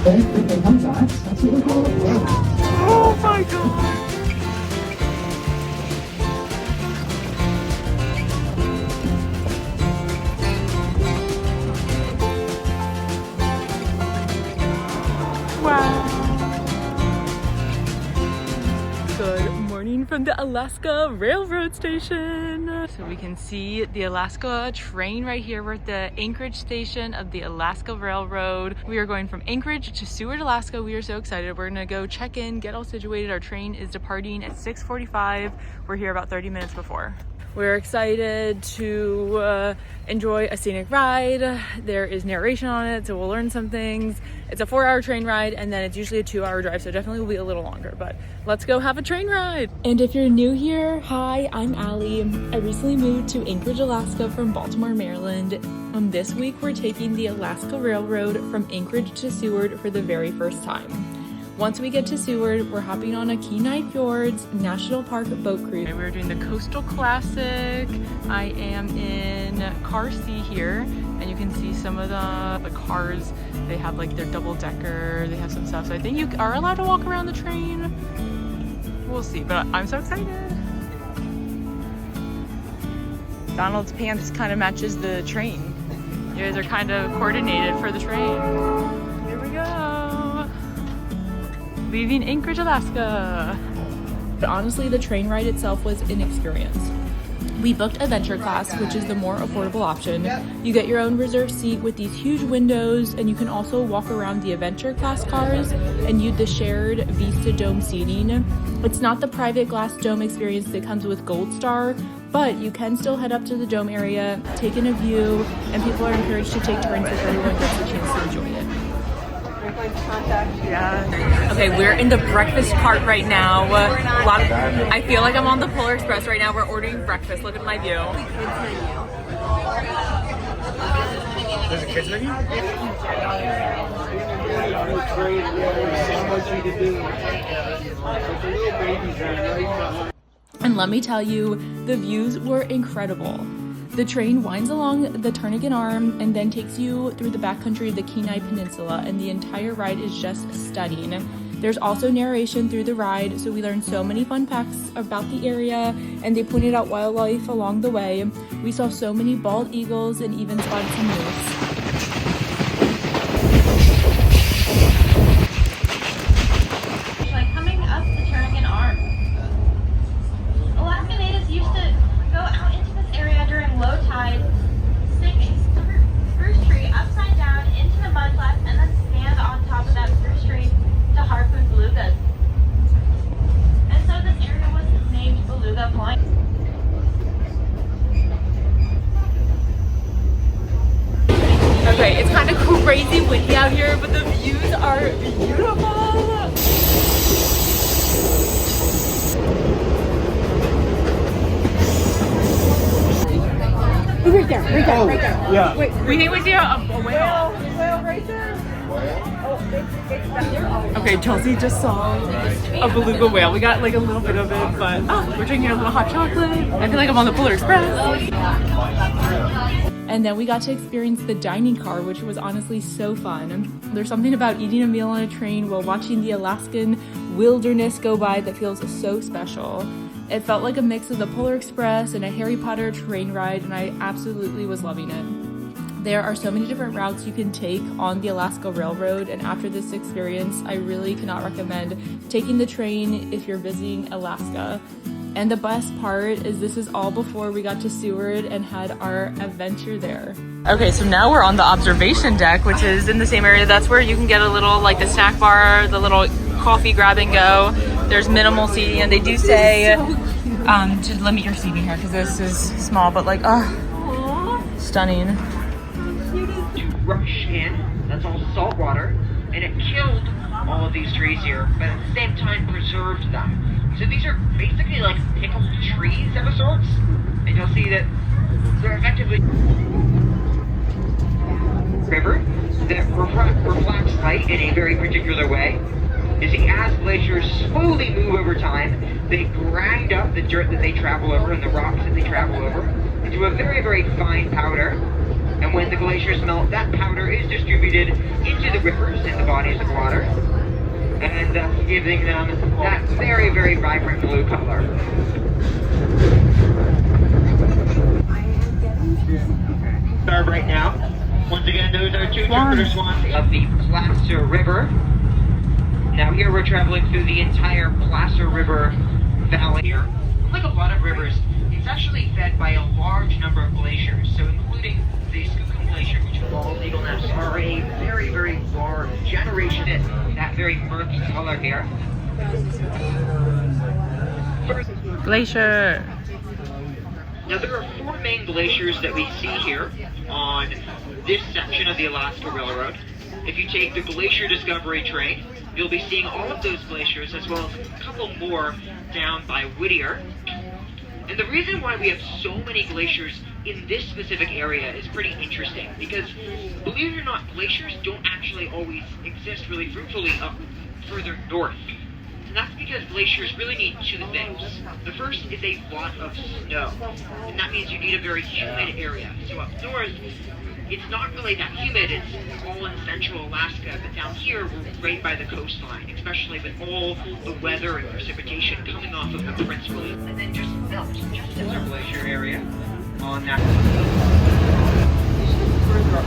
The humpbacks, that's what we call it. Oh my god! Wow! Good morning from the Alaska Railroad Station. So we can see the Alaska train right here. We're at the Anchorage station of the Alaska Railroad. We are going from Anchorage to Seward, Alaska. We are so excited. We're gonna go check in, get all situated. Our train is departing at 6:45. We're here about 30 minutes before. We're excited to enjoy a scenic ride. There is narration on it, so we'll learn some things. It's a 4-hour train ride, and then it's usually a 2-hour drive, so definitely will be a little longer, but let's go have a train ride. And if you're new here, hi, I'm Allie. I recently moved to Anchorage, Alaska from Baltimore, Maryland. This week, we're taking the Alaska Railroad from Anchorage to Seward for the very first time. Once we get to Seward, we're hopping on a Kenai Fjords National Park boat cruise. We're doing the Coastal Classic. I am in car C here, and you can see some of the cars. They have like their double decker, they have some stuff. So I think you are allowed to walk around the train. We'll see, but I'm so excited. Donald's pants kind of matches the train. You guys are kind of coordinated for the train. Here we go. Leaving Anchorage, Alaska. But honestly, the train ride itself was an experience. We booked adventure class, which is the more affordable option. You get your own reserved seat with these huge windows, and you can also walk around the adventure class cars and use the shared Vista Dome seating. It's not the private glass dome experience that comes with Gold Star, but you can still head up to the dome area, take in a view, and people are encouraged to take turns if everyone gets a chance to enjoy it. Yeah. Okay, we're in the breakfast cart right now. I feel like I'm on the Polar Express right now. We're ordering breakfast. Look at my view. There's a kids menu? And let me tell you, the views were incredible. The train winds along the Turnagain Arm and then takes you through the backcountry of the Kenai Peninsula, and the entire ride is just stunning. There's also narration through the ride, so we learned so many fun facts about the area, and they pointed out wildlife along the way. We saw so many bald eagles and even spotted some moose. Coming up the Turnagain Arm. Alaska natives used to go out into this area during low tide, stick a spruce tree upside down into the mud flats, and then stand on top of that spruce tree to harpoon belugas. And so this area was named Beluga Point. Okay, it's kind of crazy windy out here, but the views are beautiful. Right there, right there, right there. Yeah. Wait, We think we see a whale. whale right there. Oh, it's back there. Okay, Chelsea just saw a beluga whale. We got like a little bit of it, but we're drinking a little hot chocolate. I feel like I'm on the Polar Express. And then we got to experience the dining car, which was honestly so fun. There's something about eating a meal on a train while watching the Alaskan wilderness go by that feels so special. It felt like a mix of the Polar Express and a Harry Potter train ride, and I absolutely was loving it. There are so many different routes you can take on the Alaska Railroad, and after this experience, I really cannot recommend taking the train if you're visiting Alaska. And the best part is this is all before we got to Seward and had our adventure there. Okay, so now we're on the observation deck, which is in the same area. That's where you can get a little, like the snack bar, the little coffee grab and go. There's minimal seating, and they do say to limit your seating here because this is small, but like, stunning. Rush in, that's all salt water, and it killed all of these trees here, but at the same time preserved them. So these are basically like pickled trees of a sorts, and you'll see that they're effectively river that reflects light in a very particular way. You see, as glaciers slowly move over time, they grind up the dirt that they travel over and the rocks that they travel over into a very, very fine powder. And when the glaciers melt, that powder is distributed into the rivers and the bodies of water, and thus giving them that very, very vibrant blue color. Start right now. Once again, those are two Jupiter swans of the Glacier River. Now here we're traveling through the entire Glacier River valley here. Like a lot of rivers, it's actually fed by a large number of glaciers, so including the Skookum Glacier, which bald eagle nests are a very, very large generation in that very murky color here. Glacier. Now there are 4 main glaciers that we see here on this section of the Alaska Railroad. If you take the Glacier Discovery train, you'll be seeing all of those glaciers as well as a couple more down by Whittier. And the reason why we have so many glaciers in this specific area is pretty interesting, because believe it or not, glaciers don't actually always exist really fruitfully up further north. And that's because glaciers really need 2 things. The first is a lot of snow, and that means you need a very humid area. So up north, it's not really that humid, it's all in central Alaska, but down here we're right by the coastline, especially with all the weather and precipitation coming off of the Prince William. And then just melt, just as our glacier area on that. Further up.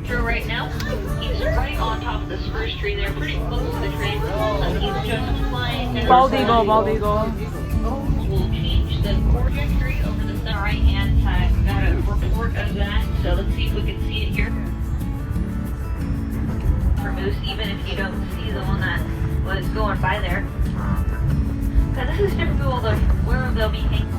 Right now, he's right on top of the spruce tree there, pretty close to the train. He's just flying. Bald eagle, bald eagle. We'll change the trajectory over the sun right hand side. Got a report of that, so let's see if we can see it here. For moose, even if you don't see the one that was going by there. Now this is typical of where they'll be hanging.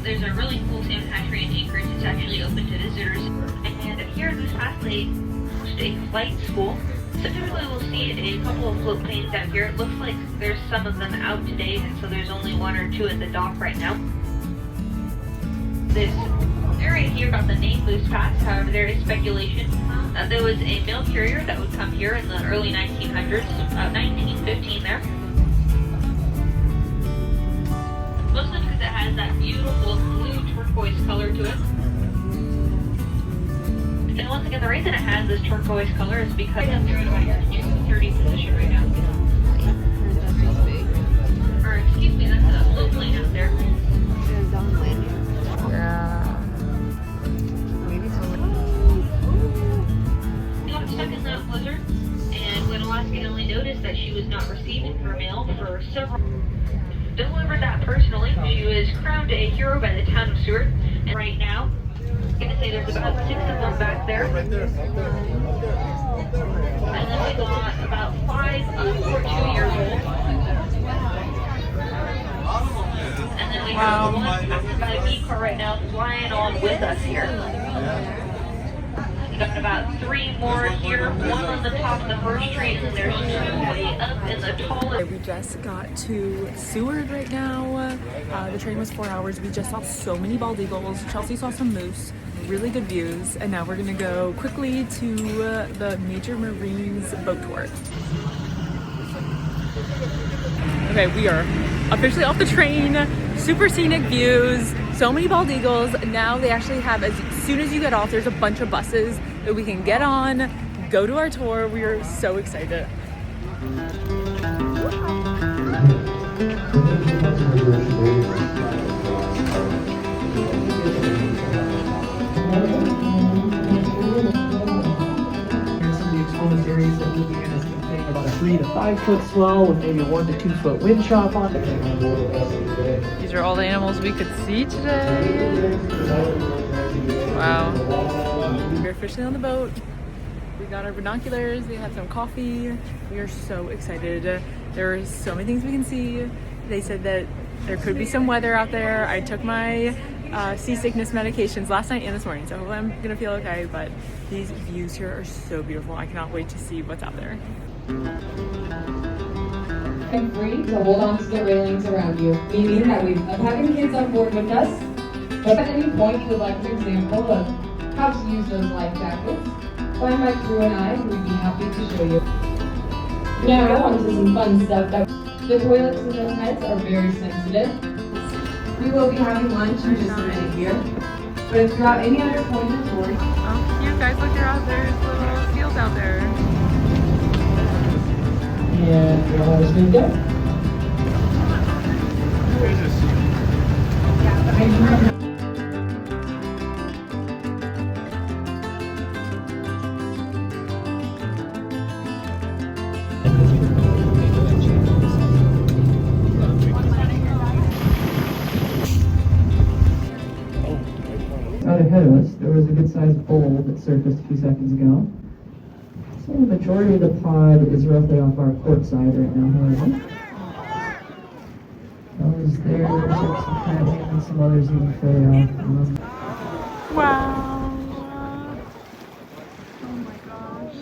There's a really cool salmon hatchery in Anchorage. It's actually open to visitors. And here in this path, they host a flight school. So typically we'll see a couple of float planes out here. It looks like there's some of them out today, and so there's only 1 or 2 at the dock right now. This area here got the name Moose Pass. However, there is speculation that there was a mail carrier that would come here in the early 1900s, 1915 there. Mostly because it has that beautiful blue turquoise color to it. And once again, the reason it has this turquoise color is because they're at about 230 position right now. Or excuse me, that's a float plane out there. Yeah. She got stuck in that blizzard, and when Alaskan only noticed that she was not receiving her mail for several. Delivered that personally. She was crowned a hero by the town of Seward, and right now, I'm gonna say there's about 6 of them back there. And then we got about 5 who are 2 years old. And then we have one active by a bee car right now flying on with us here. We got about 3 more here, 1 on the top of the first tree, and there's 2 way up in the taller. We just got to Seward right now. The train was 4 hours. We just saw so many bald eagles. Chelsea saw some moose, really good views, and now we're gonna go quickly to the Major Marines boat tour. Okay, we are officially off the train. Super scenic views, so many bald eagles. Now they actually have, as soon as you get off, there's a bunch of buses that we can get on, go to our tour. We are so excited. Some of the exposed areas that we'll be in is contain about a 3 3 to 5 foot swell with maybe a 1 to 2 foot wind chop on it. These are all the animals we could see today. Wow. We're officially on the boat. We got our binoculars, we had some coffee. We are so excited. There are so many things we can see. They said that there could be some weather out there. I took my seasickness medications last night and this morning, so hopefully I'm gonna feel okay, but these views here are so beautiful. I cannot wait to see what's out there. And free to hold on to the railings around you, meaning that we love having kids on board with us. If at any point you would like an example of how to use those life jackets, find my crew and I would be happy to show you. Now onto some fun stuff. The toilets in those heads are very sensitive. We will be having lunch in just a minute here. But if you're at any other point in the tour, Oh, cute guys, look, they're out there. There's little seals out there. And you're always good to go. Out ahead of us, there was a good-sized bowl that surfaced a few seconds ago. So the majority of the pod is roughly off our port side right now, however. Those there, there's some crabbing and some others even further off. Wow. Oh my gosh.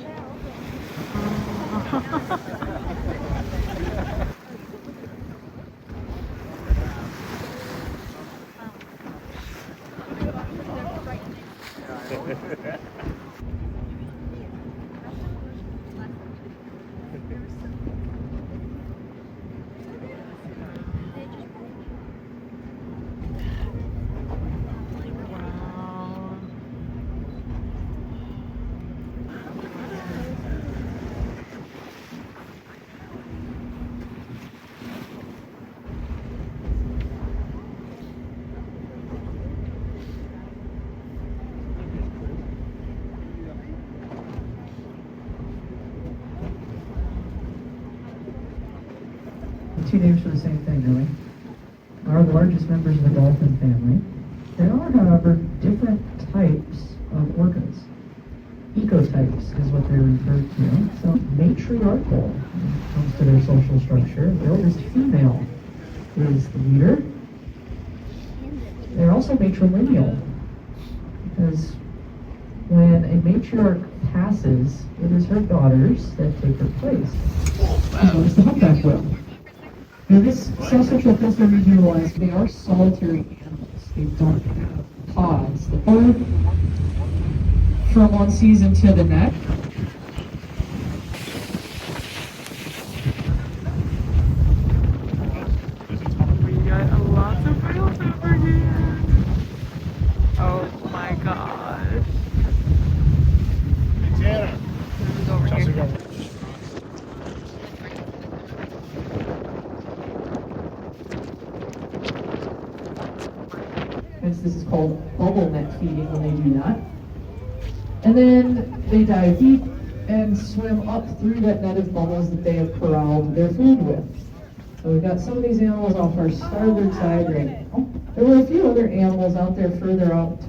Two names for the same thing, really. Are the largest members of the dolphin family. There are, however, different types of orcas. Ecotypes is what they're referred to. So matriarchal when it comes to their social structure. The oldest female is the leader. They're also matrilineal because when a matriarch passes, it is her daughters that take her place. Notice the humpback whale. Now this self-sexual filter is utilized. They are solitary animals. They don't have pods. The bird from one season to the next. We got a lot of whales over here. Oh my gosh. Who's over here? This is called bubble net feeding when they do that. And then they dive deep and swim up through that net of bubbles that they have corralled their food with. So we've got some of these animals off our starboard side right now. There were a few other animals out there further out.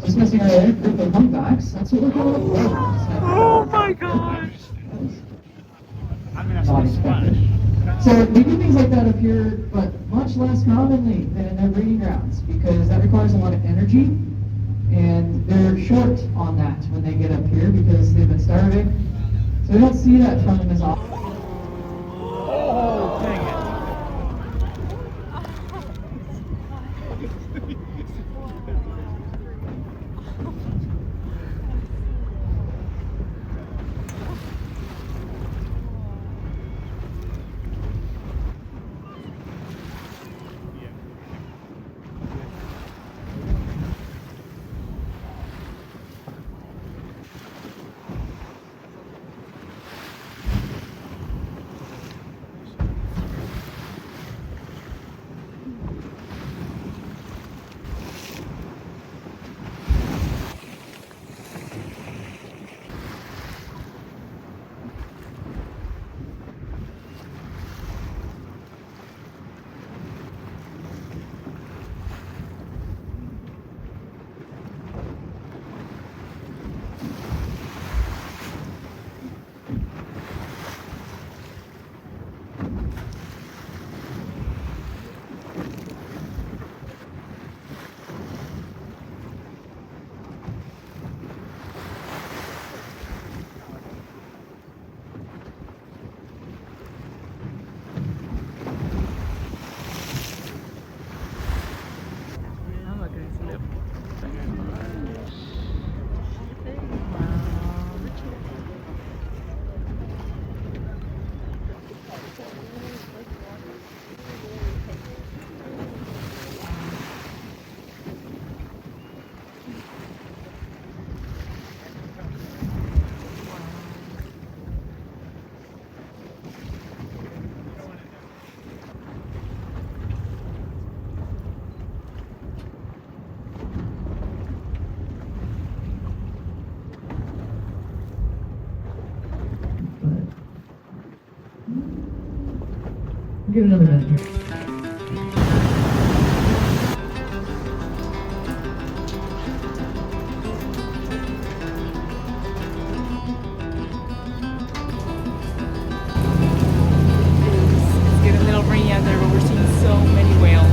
Just missing our group of humpbacks. That's what we're calling it. Oh my gosh. So we do things like that up here, but much less commonly than in their breeding grounds because that requires a lot of energy, and they're short on that when they get up here because they've been starving. So we don't see that from them as often. Oh, dang it. but we'll give it another minute here. It's getting a little rainy out there, but we're seeing so many whales.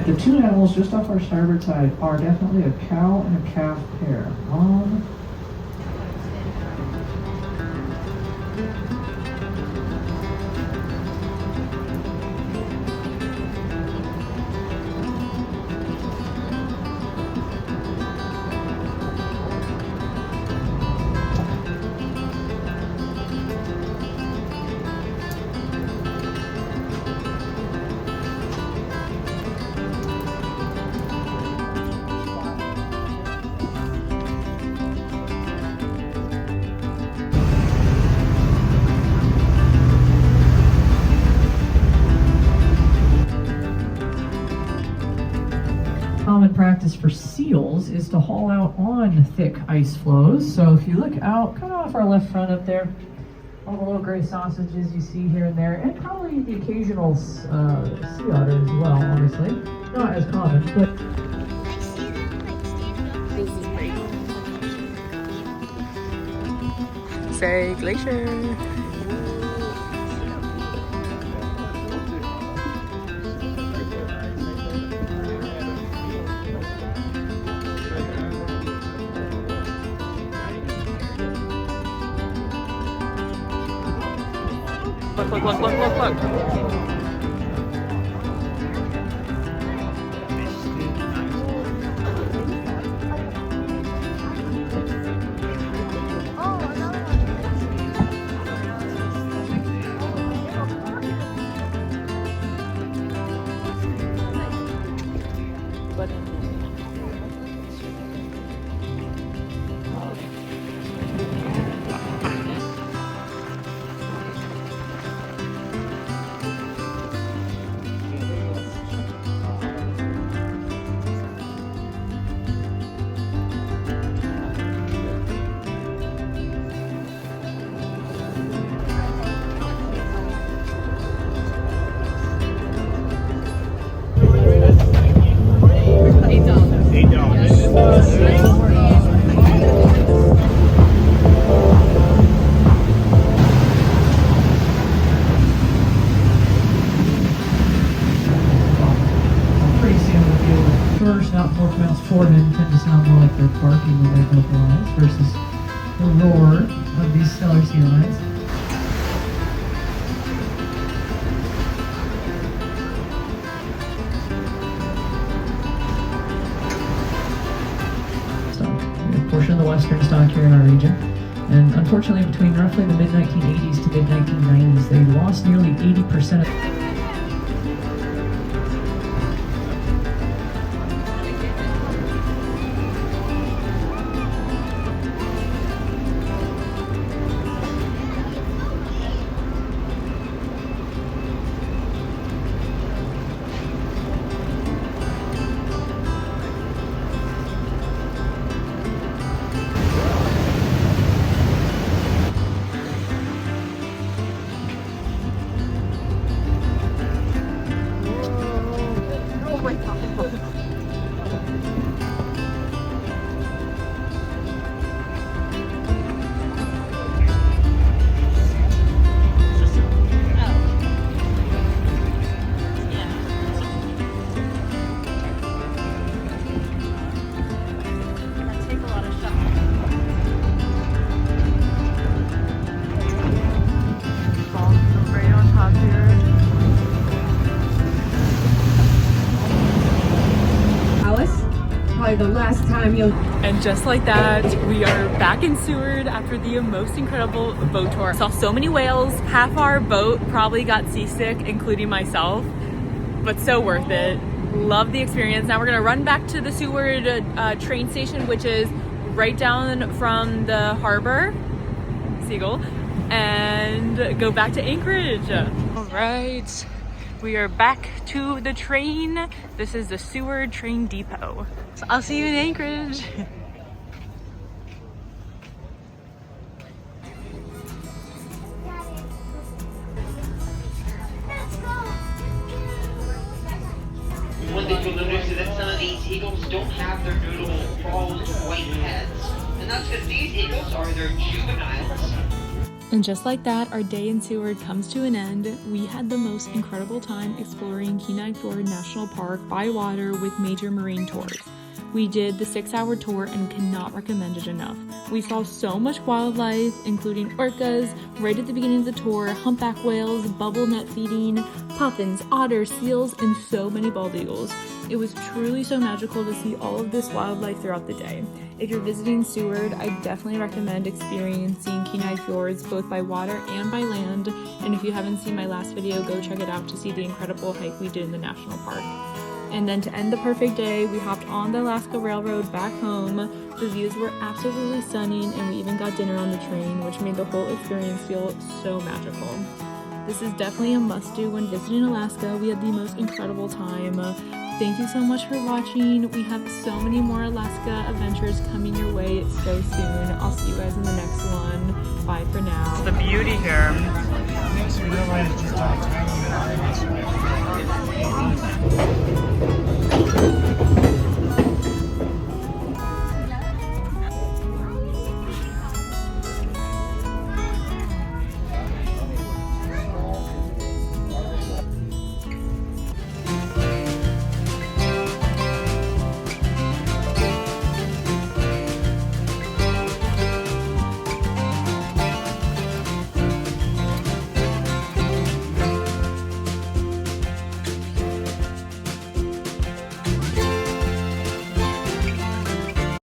The two animals just off our starboard side are definitely a cow and a calf pair. Common practice for seals is to haul out on thick ice floes. So if you look out, kind of off our left front up there, all the little gray sausages you see here and there, and probably the occasional sea otter as well, honestly. Not as common, but Say Glacier. Look. Out 4 miles forward and tend to sound more like they're barking when they vocalize versus the roar of these stellar sea lions. A portion of the western stock here in our region. And unfortunately, between roughly the mid-1980s to mid-1990s, they lost nearly 80% of The last time you'll. And just like that, we are back in Seward after the most incredible boat tour. Saw so many whales. Half our boat probably got seasick, including myself, but so worth it. Love the experience. Now we're gonna run back to the Seward train station, which is right down from the harbor, Seagull, and go back to Anchorage. All right, We are back to the train. This is the Seward train depot. So I'll see you in Anchorage. One thing you'll notice is that some of these eagles don't have their notable bald white heads, and that's because these eagles are their juveniles. And just like that, our day in Seward comes to an end. We had the most incredible time exploring Kenai Fjords National Park by water with major marine tours. We did the 6-hour tour and cannot recommend it enough. We saw so much wildlife, including orcas, right at the beginning of the tour, humpback whales, bubble net feeding, puffins, otters, seals, and so many bald eagles. It was truly so magical to see all of this wildlife throughout the day. If you're visiting Seward, I definitely recommend experiencing Kenai Fjords both by water and by land. And if you haven't seen my last video, go check it out to see the incredible hike we did in the national park. And then to end the perfect day, we hopped on the Alaska Railroad back home. The views were absolutely stunning, and we even got dinner on the train, which made the whole experience feel so magical. This is definitely a must-do when visiting Alaska. We had the most incredible time. Thank you so much for watching. We have so many more Alaska adventures coming your way so soon. I'll see you guys in the next one. Bye for now. It's the beauty here. Makes you realize just how tiny it is.